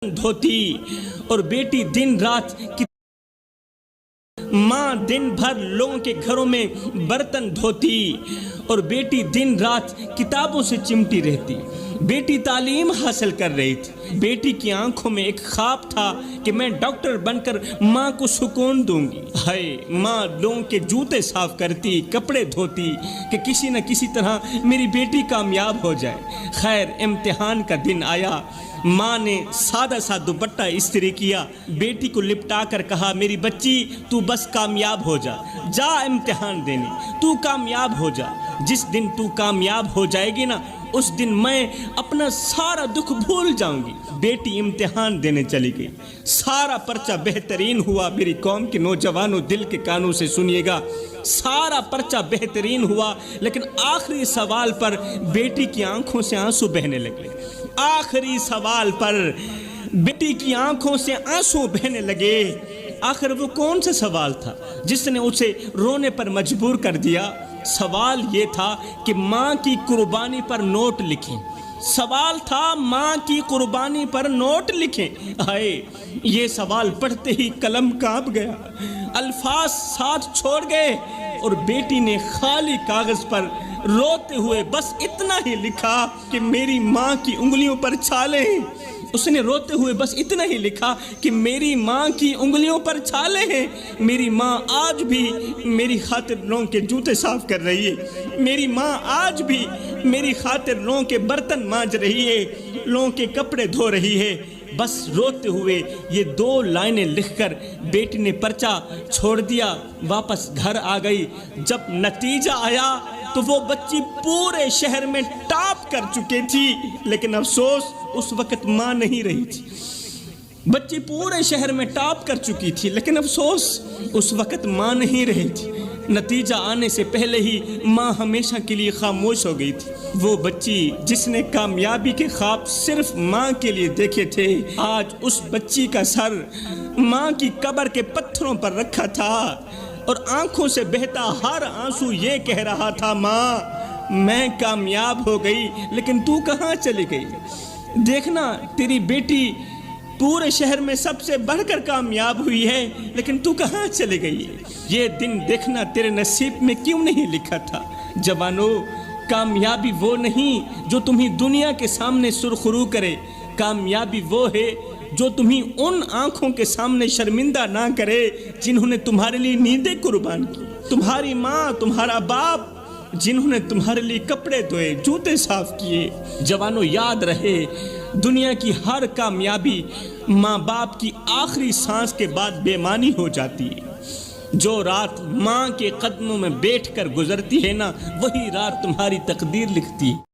دھوتی اور بیٹی دن رات ماں دن بھر لوگوں کے گھروں میں برتن دھوتی اور بیٹی دن رات کتابوں سے چمٹی رہتی۔ بیٹی تعلیم حاصل کر رہی تھی۔ بیٹی کی آنکھوں میں ایک خواب تھا کہ میں ڈاکٹر بن کر ماں کو سکون دوں گی۔ ہائے، ماں لوگوں کے جوتے صاف کرتی، کپڑے دھوتی کہ کسی نہ کسی طرح میری بیٹی کامیاب ہو جائے۔ خیر، امتحان کا دن آیا۔ ماں نے سادہ سا دوپٹہ استری کیا، بیٹی کو لپٹا کر کہا، میری بچی تو بس کامیاب ہو جا، جا امتحان دینے، تو کامیاب ہو جا۔ جس دن تو کامیاب ہو جائے گی نا، اس دن میں اپنا سارا دکھ بھول جاؤں گی۔ بیٹی امتحان دینے چلی گئی۔ سارا پرچہ بہترین ہوا۔ میری قوم کے نوجوانوں، دل کے کانوں سے سنیے گا، سارا پرچہ بہترین ہوا، لیکن آخری سوال پر بیٹی کی آنکھوں سے آنسو بہنے لگے۔ آخری سوال پر بیٹی کی آنکھوں سے آنسو بہنے لگے۔ آخر وہ کون سا سوال تھا جس نے اسے رونے پر مجبور کر دیا؟ سوال یہ تھا کہ ماں کی قربانی پر نوٹ لکھیں۔ سوال تھا ماں کی قربانی پر نوٹ لکھیں۔ ہائے، یہ سوال پڑھتے ہی قلم کانپ گیا، الفاظ ساتھ چھوڑ گئے، اور بیٹی نے خالی کاغذ پر روتے ہوئے بس اتنا ہی لکھا کہ میری ماں کی انگلیوں پر چھالے ہیں۔ اس نے روتے ہوئے بس اتنا ہی لکھا کہ میری ماں کی انگلیوں پر چھالے ہیں۔ میری ماں آج بھی میری خاطر لوگوں کے جوتے صاف کر رہی ہے۔ میری ماں آج بھی میری خاطر لوگوں کے برتن مانج رہی ہے، لوگوں کے کپڑے دھو رہی ہے۔ بس روتے ہوئے یہ 2 لائنیں لکھ کر بیٹی نے پرچہ چھوڑ دیا، واپس گھر آ گئی۔ جب نتیجہ آیا تو وہ بچی پورے شہر میں ٹاپ کر چکی تھی، لیکن افسوس اس وقت ماں نہیں رہی تھی۔ بچی پورے شہر میں ٹاپ کر چکی تھی، لیکن افسوس اس وقت ماں نہیں رہی تھی۔ نتیجہ آنے سے پہلے ہی ماں ہمیشہ کے لیے خاموش ہو گئی تھی۔ وہ بچی جس نے کامیابی کے خواب صرف ماں کے لیے دیکھے تھے، آج اس بچی کا سر ماں کی قبر کے پتھروں پر رکھا تھا، اور آنکھوں سے بہتا ہر آنسو یہ کہہ رہا تھا، ماں میں کامیاب ہو گئی، لیکن تو کہاں چلی گئی؟ دیکھنا، تیری بیٹی پورے شہر میں سب سے بڑھ کر کامیاب ہوئی ہے، لیکن تو کہاں چلی گئی؟ یہ دن دیکھنا تیرے نصیب میں کیوں نہیں لکھا تھا؟ جوانو، کامیابی وہ نہیں جو تمہیں دنیا کے سامنے سرخرو کرے، کامیابی وہ ہے جو تمہیں ان آنکھوں کے سامنے شرمندہ نہ کرے جنہوں نے تمہارے لیے نیندیں قربان کی، تمہاری ماں، تمہارا باپ، جنہوں نے تمہارے لیے کپڑے دھوئے، جوتے صاف کیے۔ جوانوں، یاد رہے، دنیا کی ہر کامیابی ماں باپ کی آخری سانس کے بعد بے معنی ہو جاتی ہے۔ جو رات ماں کے قدموں میں بیٹھ کر گزرتی ہے نا، وہی رات تمہاری تقدیر لکھتی ہے۔